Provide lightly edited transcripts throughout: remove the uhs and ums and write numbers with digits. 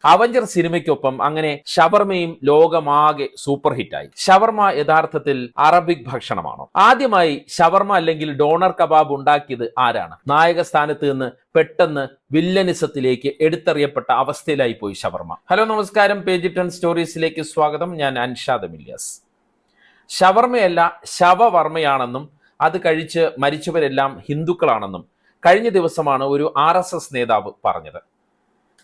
Avenger സിനിമയ്ക്കൊപ്പം അങ്ങനെ ഷവർമയും ലോകമാകെ super ഹിറ്റായി. ഷവർമ യഥാർത്ഥത്തിൽ അറബിക് ഭക്ഷണമാണോ? ആദ്യമായി ഷവർമ അല്ലെങ്കിൽ ഡോണർ കബാബ് ഉണ്ടാക്കിയത് ആരാണ്? നായക സ്ഥാനത്ത് നിന്ന് പെട്ടെന്ന് വില്ലനിസത്തിലേക്ക് എടുത്തെറിയപ്പെട്ട അവസ്ഥയിലായി പോയി ഷവർമ. ഹലോ നമസ്കാരം, പേജ് 10 സ്റ്റോറീസിലേക്ക് സ്വാഗതം. ഞാൻ അൻഷാദ് മില്യാസ്. ഷവർമയല്ല ശവവർമ്മയാണെന്നും അത് കഴിച്ച് മരിച്ചവരെല്ലാം ഹിന്ദുക്കളാണെന്നും കഴിഞ്ഞ ദിവസമാണ് ഒരു RSS നേതാവ് പറഞ്ഞത്.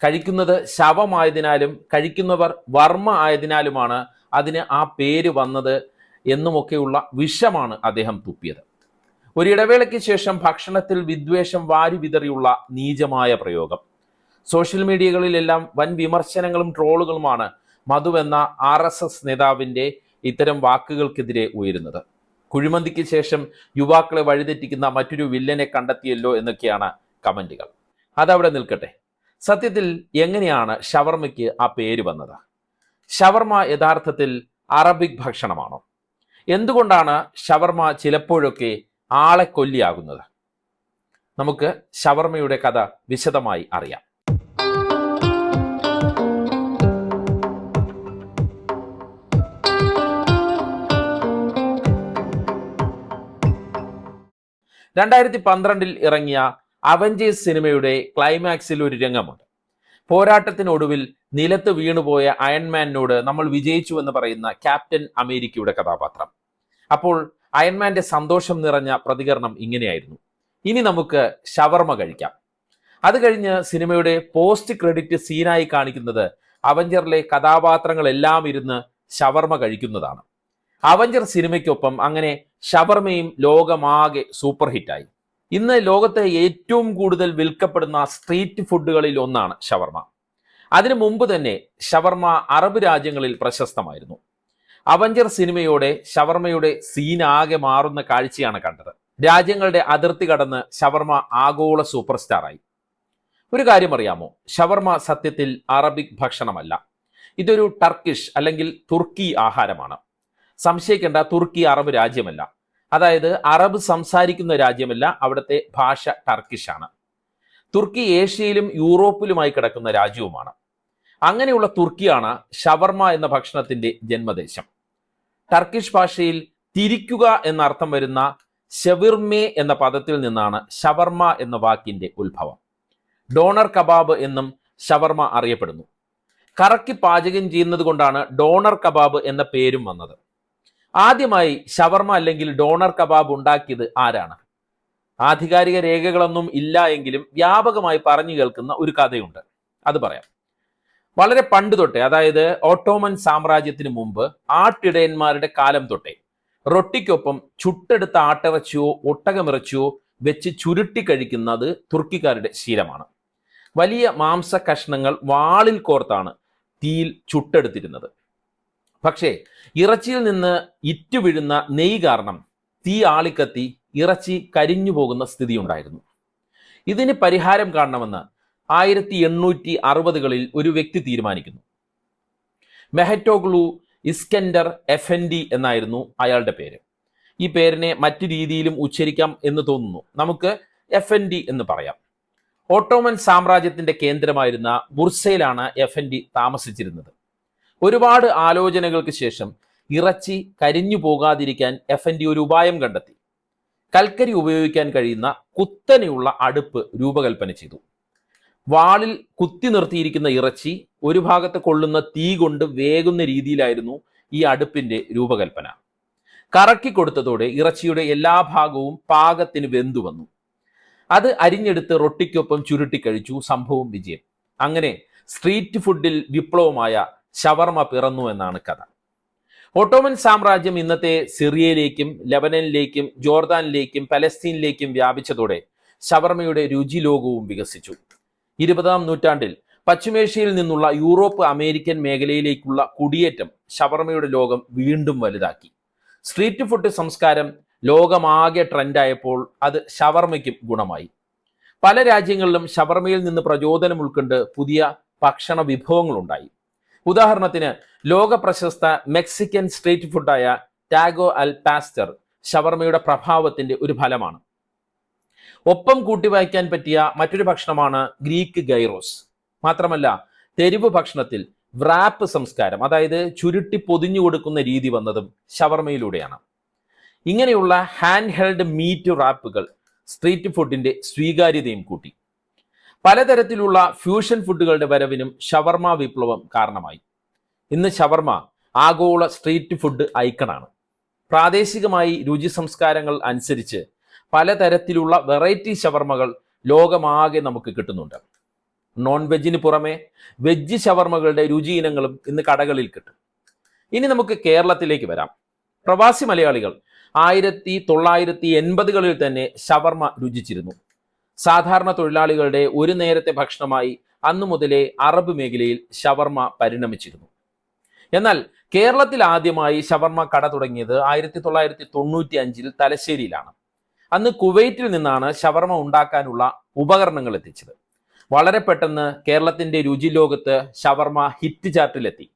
കഴിക്കുന്നത് ശവമായതിനാലും കഴിക്കുന്നവർ വർമ്മ ആയതിനാലുമാണ് അതിന് ആ പേര് വന്നത് എന്നുമൊക്കെയുള്ള വിഷമാണ് അദ്ദേഹം തുപ്പിയത്. ഒരിടവേളയ്ക്ക് ശേഷം ഭക്ഷണത്തിൽ വിദ്വേഷം വാരി വിതറിയുള്ള നീചമായ പ്രയോഗം. സോഷ്യൽ മീഡിയകളിലെല്ലാം വൻ വിമർശനങ്ങളും ട്രോളുകളുമാണ് മധുവെന്ന RSS നേതാവിൻ്റെ ഇത്തരം വാക്കുകൾക്കെതിരെ ഉയരുന്നത്. കുഴിമന്തിക്ക് ശേഷം യുവാക്കളെ വഴിതെറ്റിക്കുന്ന മറ്റൊരു വില്ലനെ കണ്ടെത്തിയല്ലോ എന്നൊക്കെയാണ് കമന്റുകൾ. അതവിടെ നിൽക്കട്ടെ. സത്യത്തിൽ എങ്ങനെയാണ് ഷവർമയ്ക്ക് ആ പേര് വന്നത്? ഷവർമ യഥാർത്ഥത്തിൽ അറബിക് ഭക്ഷണമാണോ? എന്തുകൊണ്ടാണ് ഷവർമ ചിലപ്പോഴൊക്കെ ആളെ കൊല്ലിയാകുന്നത്? നമുക്ക് ഷവർമയുടെ കഥ വിശദമായി അറിയാം. (2012) ഇറങ്ങിയ അവഞ്ചേഴ്സ് സിനിമയുടെ ക്ലൈമാക്സിൽ ഒരു രംഗമുണ്ട്. പോരാട്ടത്തിനൊടുവിൽ നിലത്ത് വീണുപോയ അയൺമാനോട് നമ്മൾ വിജയിച്ചു എന്ന് പറയുന്ന ക്യാപ്റ്റൻ അമേരിക്കയുടെ കഥാപാത്രം. അപ്പോൾ അയൺമാന്റെ സന്തോഷം നിറഞ്ഞ പ്രതികരണം ഇങ്ങനെയായിരുന്നു: ഇനി നമുക്ക് ഷവർമ കഴിക്കാം. അത് കഴിഞ്ഞ് സിനിമയുടെ പോസ്റ്റ് ക്രെഡിറ്റ് സീനായി കാണിക്കുന്നത് അവഞ്ചറിലെ കഥാപാത്രങ്ങളെല്ലാം ഇരുന്ന് ഷവർമ കഴിക്കുന്നതാണ്. അവഞ്ചർ സിനിമയ്ക്കൊപ്പം അങ്ങനെ ഷവർമയും ലോകമാകെ സൂപ്പർ ഹിറ്റായി. ഇന്ന് ലോകത്തെ ഏറ്റവും കൂടുതൽ വിൽക്കപ്പെടുന്ന സ്ട്രീറ്റ് ഫുഡുകളിൽ ഒന്നാണ് ഷവർമ. അതിനു മുമ്പ് തന്നെ ഷവർമ അറബ് രാജ്യങ്ങളിൽ പ്രശസ്തമായിരുന്നു. അവഞ്ചർ സിനിമയോടെ ഷവർമയുടെ സീനാകെ മാറുന്ന കാഴ്ചയാണ് കണ്ടത്. രാജ്യങ്ങളുടെ അതിർത്തി കടന്ന് ഷവർമ ആഗോള സൂപ്പർ സ്റ്റാറായി. ഒരു കാര്യം അറിയാമോ? ഷവർമ സത്യത്തിൽ അറബിക് ഭക്ഷണമല്ല. ഇതൊരു ടർക്കിഷ് അല്ലെങ്കിൽ തുർക്കി ആഹാരമാണ്. സംശയിക്കേണ്ട, തുർക്കി അറബ് രാജ്യമല്ല. അതായത് അറബ് സംസാരിക്കുന്ന രാജ്യമല്ല, അവിടുത്തെ ഭാഷ ടർക്കിഷാണ്. തുർക്കി ഏഷ്യയിലും യൂറോപ്പിലുമായി കിടക്കുന്ന രാജ്യവുമാണ്. അങ്ങനെയുള്ള തുർക്കിയാണ് ഷവർമ എന്ന ഭക്ഷണത്തിന്റെ ജന്മദേശം. ടർക്കിഷ് ഭാഷയിൽ തിരിക്കുക എന്നർത്ഥം വരുന്ന ഷെവിർമെ എന്ന പദത്തിൽ നിന്നാണ് ഷവർമ എന്ന വാക്കിന്റെ ഉത്ഭവം. ഡോണർ കബാബ് എന്നും ഷവർമ അറിയപ്പെടുന്നു. കറക്കി പാചകം ചെയ്യുന്നത് കൊണ്ടാണ് ഡോണർ കബാബ് എന്ന പേരും വന്നത്. ആദ്യമായി ഷവർമ അല്ലെങ്കിൽ ഡോണർ കബാബ് ഉണ്ടാക്കിയത് ആരാണ്? ആധികാരിക രേഖകളൊന്നും ഇല്ല എങ്കിലും വ്യാപകമായി പറഞ്ഞു കേൾക്കുന്ന ഒരു കഥയുണ്ട്. അത് പറയാം. വളരെ പണ്ട് തൊട്ടേ, അതായത് ഓട്ടോമൻ സാമ്രാജ്യത്തിന് മുമ്പ് ആട്ടിടയന്മാരുടെ കാലം തൊട്ടേ റൊട്ടിക്കൊപ്പം ചുട്ടെടുത്ത ആട്ടിറച്ചിയോ ഒട്ടകമിറച്ചിയോ വെച്ച് ചുരുട്ടി കഴിക്കുന്നത് തുർക്കിക്കാരുടെ ശീലമാണ്. വലിയ മാംസ കഷ്ണങ്ങൾ വാളിൽ കോർത്താണ് തീയിൽ ചുട്ടെടുത്തിരുന്നത്. പക്ഷേ ഇറച്ചിയിൽ നിന്ന് ഇറ്റു വീഴുന്ന നെയ്യ് കാരണം തീ ആളിക്കത്തി ഇറച്ചി കരിഞ്ഞു പോകുന്ന സ്ഥിതി ഉണ്ടായിരുന്നു. ഇതിന് പരിഹാരം കാണണമെന്ന് 1860-കളിൽ ഒരു വ്യക്തി തീരുമാനിക്കുന്നു. മെഹറ്റോഗ്ലു ഇസ്കൻഡർ എഫൻഡി എന്നായിരുന്നു അയാളുടെ പേര്. ഈ പേരിനെ മറ്റു രീതിയിലും ഉച്ചരിക്കാം എന്ന് തോന്നുന്നു. നമുക്ക് എഫൻഡി എന്ന് പറയാം. ഓട്ടോമൻ സാമ്രാജ്യത്തിന്റെ കേന്ദ്രമായിരുന്ന ബുർസയിലാണ് എഫൻഡി താമസിച്ചിരുന്നത്. ഒരുപാട് ആലോചനകൾക്ക് ശേഷം ഇറച്ചി കരിഞ്ഞു പോകാതിരിക്കാൻ എഫൻഡി ഒരു ഉപായം കണ്ടെത്തി. കൽക്കരി ഉപയോഗിക്കാൻ കഴിയുന്ന കുത്തനെയുള്ള അടുപ്പ് രൂപകൽപ്പന ചെയ്തു. വാളിൽ കുത്തി നിർത്തിയിരിക്കുന്ന ഇറച്ചി ഒരു ഭാഗത്ത് കൊള്ളുന്ന തീ കൊണ്ട് വേകുന്ന രീതിയിലായിരുന്നു ഈ അടുപ്പിന്റെ രൂപകൽപ്പന. കറക്കി കൊടുത്തതോടെ ഇറച്ചിയുടെ എല്ലാ ഭാഗവും പാകത്തിന് വെന്തു വന്നു. അത് അരിഞ്ഞെടുത്ത് റൊട്ടിക്കൊപ്പം ചുരുട്ടി കഴിച്ചു. സംഭവം വിജയം. അങ്ങനെ സ്ട്രീറ്റ് ഫുഡിൽ വിപ്ലവമായ ഷവർമ പിറന്നു എന്നാണ് കഥ. ഓട്ടോമൻ സാമ്രാജ്യം ഇന്നത്തെ സിറിയയിലേക്കും ലെബനനിലേക്കും ജോർദാനിലേക്കും പലസ്തീനിലേക്കും വ്യാപിച്ചതോടെ ഷവർമയുടെ രുചി ലോകവും വികസിച്ചു. 20-ാം നൂറ്റാണ്ടിൽ പശ്ചിമേഷ്യയിൽ നിന്നുള്ള യൂറോപ്പ് അമേരിക്കൻ മേഖലയിലേക്കുള്ള കുടിയേറ്റം ഷവർമയുടെ ലോകം വീണ്ടും വലുതാക്കി. സ്ട്രീറ്റ് ഫുഡ് സംസ്കാരം ലോകമാകെ ട്രെൻഡായപ്പോൾ അത് ഷവർമയ്ക്കും ഗുണമായി. പല രാജ്യങ്ങളിലും ഷവർമയിൽ നിന്ന് പ്രചോദനം ഉൾക്കൊണ്ട് പുതിയ ഭക്ഷണ വിഭവങ്ങളുണ്ടായി. ഉദാഹരണത്തിന് ലോക പ്രശസ്ത മെക്സിക്കൻ സ്ട്രീറ്റ് ഫുഡായ ടാഗോ അൽ പാസ്റ്റർ ഷവർമയുടെ പ്രഭാവത്തിന്റെ ഒരു ഫലമാണ്. ഒപ്പം കൂട്ടിവായിക്കാൻ പറ്റിയ മറ്റൊരു ഭക്ഷണമാണ് ഗ്രീക്ക് ഗൈറോസ്. മാത്രമല്ല തെരുവ് ഭക്ഷണത്തിൽ വ്രാപ്പ് സംസ്കാരം, അതായത് ചുരുട്ടി പൊതിഞ്ഞു കൊടുക്കുന്ന രീതി വന്നതും ഷവർമയിലൂടെയാണ്. ഇങ്ങനെയുള്ള ഹാൻഡ് ഹെൽഡ് മീറ്റ് റാപ്പുകൾ സ്ട്രീറ്റ് ഫുഡിന്റെ സ്വീകാര്യതയും കൂട്ടി. പലതരത്തിലുള്ള ഫ്യൂഷൻ ഫുഡുകളുടെ വരവിനും ഷവർമ വിപ്ലവം കാരണമായി. ഇന്ന് ഷവർമ ആഗോള സ്ട്രീറ്റ് ഫുഡ് ഐക്കണാണ്. പ്രാദേശികമായി രുചി സംസ്കാരങ്ങൾ അനുസരിച്ച് പലതരത്തിലുള്ള വെറൈറ്റി ഷവർമകൾ ലോകമാകെ നമുക്ക് കിട്ടുന്നുണ്ട്. നോൺ വെജിന് പുറമെ വെജ് ഷവർമകളുടെ രുചി ഇനങ്ങളും ഇന്ന് കടകളിൽ കിട്ടും. ഇനി നമുക്ക് കേരളത്തിലേക്ക് വരാം. പ്രവാസി മലയാളികൾ 1980-കളിൽ തന്നെ ഷവർമ രുചിച്ചിരുന്നു. സാധാരണ തൊഴിലാളികളുടെ ഒരു നേരത്തെ ഭക്ഷണമായി അന്നു മുതലേ അറബ് മേഖലയിൽ ഷവർമ പരിണമിച്ചിരുന്നു. എന്നാൽ കേരളത്തിൽ ആദ്യമായി ഷവർമ കട തുടങ്ങിയത് 1995-ൽ തലശ്ശേരിയിലാണ്. അന്ന് കുവൈറ്റിൽ നിന്നാണ് ഷവർമ ഉണ്ടാക്കാനുള്ള ഉപകരണങ്ങൾ എത്തിച്ചത്. വളരെ പെട്ടെന്ന് കേരളത്തിന്റെ രുചി ലോകത്ത് ഷവർമ ഹിറ്റ് ചാർട്ടിലെത്തി.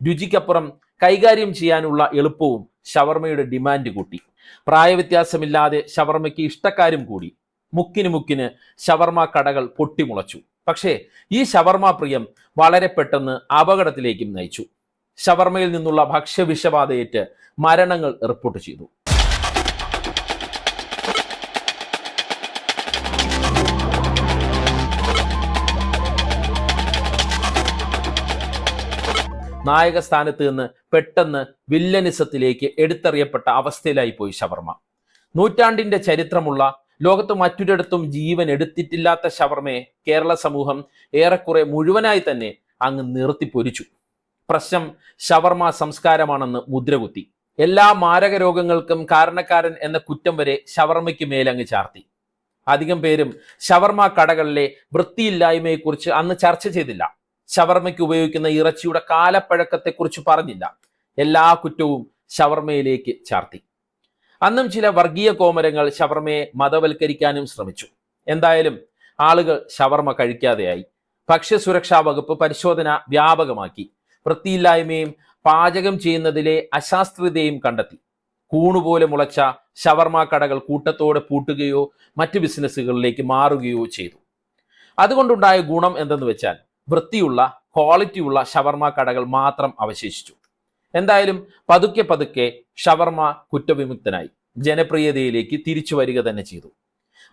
രുചിക്കപ്പുറം കൈകാര്യം ചെയ്യാനുള്ള എളുപ്പവും ഷവർമയുടെ ഡിമാൻഡ് കൂട്ടി. പ്രായവ്യത്യാസമില്ലാതെ ഷവർമയ്ക്ക് ഇഷ്ടക്കാരും കൂടി. മുക്കിന് ഷവർമ കടകൾ പൊട്ടിമുളച്ചു. പക്ഷേ ഈ ഷവർമ പ്രിയം വളരെ പെട്ടെന്ന് അപകടത്തിലേക്കും നയിച്ചു. ഷവർമയിൽ നിന്നുള്ള ഭക്ഷ്യവിഷബാധയേറ്റ് മരണങ്ങൾ റിപ്പോർട്ട് ചെയ്തു. നായക സ്ഥാനത്ത് നിന്ന് പെട്ടെന്ന് വില്ലനിസത്തിലേക്ക് എടുത്തെറിയപ്പെട്ട അവസ്ഥയിലായി പോയി ഷവർമ. നൂറ്റാണ്ടിന്റെ ചരിത്രമുള്ള, ലോകത്ത് മറ്റൊരിടത്തും ജീവൻ എടുത്തിട്ടില്ലാത്ത ഷവർമയെ കേരള സമൂഹം ഏറെക്കുറെ മുഴുവനായി തന്നെ അങ്ങ് നിർത്തിപ്പൊരിച്ചു. പ്രശ്നം ഷവർമ സംസ്കാരമാണെന്ന് മുദ്രകുത്തി. എല്ലാ മാരക രോഗങ്ങൾക്കും കാരണക്കാരൻ എന്ന കുറ്റം വരെ ഷവർമയ്ക്ക് മേലങ്ങ് ചാർത്തി. അധികം പേരും ഷവർമ കടകളിലെ വൃത്തിയില്ലായ്മയെക്കുറിച്ച് അന്ന് ചർച്ച ചെയ്തില്ല. ഷവർമയ്ക്ക് ഉപയോഗിക്കുന്ന ഇറച്ചിയുടെ കാലപ്പഴക്കത്തെക്കുറിച്ച് പറഞ്ഞില്ല. എല്ലാ കുറ്റവും ഷവർമയിലേക്ക് ചാർത്തി. അന്നും ചില വർഗീയ കോമരങ്ങൾ ഷവർമയെ മതവൽക്കരിക്കാനും ശ്രമിച്ചു. എന്തായാലും ആളുകൾ ഷവർമ കഴിക്കാതെയായി. ഭക്ഷ്യസുരക്ഷാ വകുപ്പ് പരിശോധന വ്യാപകമാക്കി. വൃത്തിയില്ലായ്മയും പാചകം ചെയ്യുന്നതിലെ അശാസ്ത്രീയതയും കണ്ടെത്തി. കൂണുപോലെ മുളച്ച ഷവർമ കടകൾ കൂട്ടത്തോടെ പൂട്ടുകയോ മറ്റു ബിസിനസ്സുകളിലേക്ക് മാറുകയോ ചെയ്തു. അതുകൊണ്ടുണ്ടായ ഗുണം എന്തെന്ന് വെച്ചാൽ വൃത്തിയുള്ള, ക്വാളിറ്റിയുള്ള ഷവർമ കടകൾ മാത്രം അവശേഷിച്ചു. എന്തായാലും പതുക്കെ ഷവർമ കുറ്റവിമുക്തനായി ജനപ്രിയതയിലേക്ക് തിരിച്ചു വരിക തന്നെ ചെയ്തു.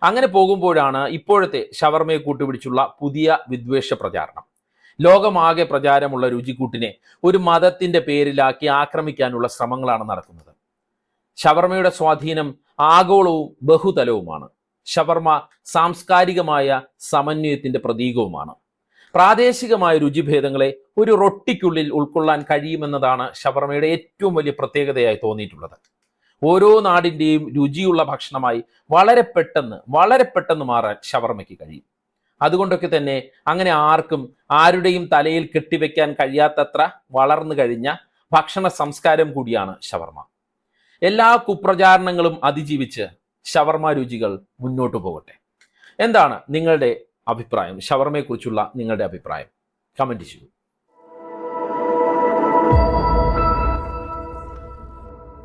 അങ്ങനെ പോകുമ്പോഴാണ് ഇപ്പോഴത്തെ ഷവർമയെ കൂട്ടുപിടിച്ചുള്ള പുതിയ വിദ്വേഷ പ്രചാരണം. ലോകമാകെ പ്രചാരമുള്ള രുചിക്കൂട്ടിനെ ഒരു മതത്തിന്റെ പേരിലാക്കി ആക്രമിക്കാനുള്ള ശ്രമങ്ങളാണ് നടക്കുന്നത്. ഷവർമയുടെ സ്വാധീനം ആഗോളവും ബഹുതലവുമാണ്. ഷവർമ സാംസ്കാരികമായ സമന്വയത്തിന്റെ പ്രതീകവുമാണ്. പ്രാദേശികമായ രുചിഭേദങ്ങളെ ഒരു റൊട്ടിക്കുള്ളിൽ ഉൾക്കൊള്ളാൻ കഴിയുമെന്നതാണ് ഷവർമയുടെ ഏറ്റവും വലിയ പ്രത്യേകതയായി തോന്നിയിട്ടുള്ളത്. ഓരോ നാടിൻ്റെയും രുചിയുള്ള ഭക്ഷണമായി വളരെ പെട്ടെന്ന് മാറാൻ ഷവർമയ്ക്ക് കഴിയും. അതുകൊണ്ടൊക്കെ തന്നെ അങ്ങനെ ആർക്കും ആരുടെയും തലയിൽ കെട്ടിവെക്കാൻ കഴിയാത്തത്ര വളർന്നു കഴിഞ്ഞ ഭക്ഷണ സംസ്കാരം കൂടിയാണ് ഷവർമ. എല്ലാ കുപ്രചാരണങ്ങളും അതിജീവിച്ച് ഷവർമ രുചികൾ മുന്നോട്ട് പോകട്ടെ. എന്താണ് നിങ്ങളുടെ അഭിപ്രായം? ഷവർമയെക്കുറിച്ചുള്ള നിങ്ങളുടെ അഭിപ്രായം കമന്റ് ചെയ്യൂ.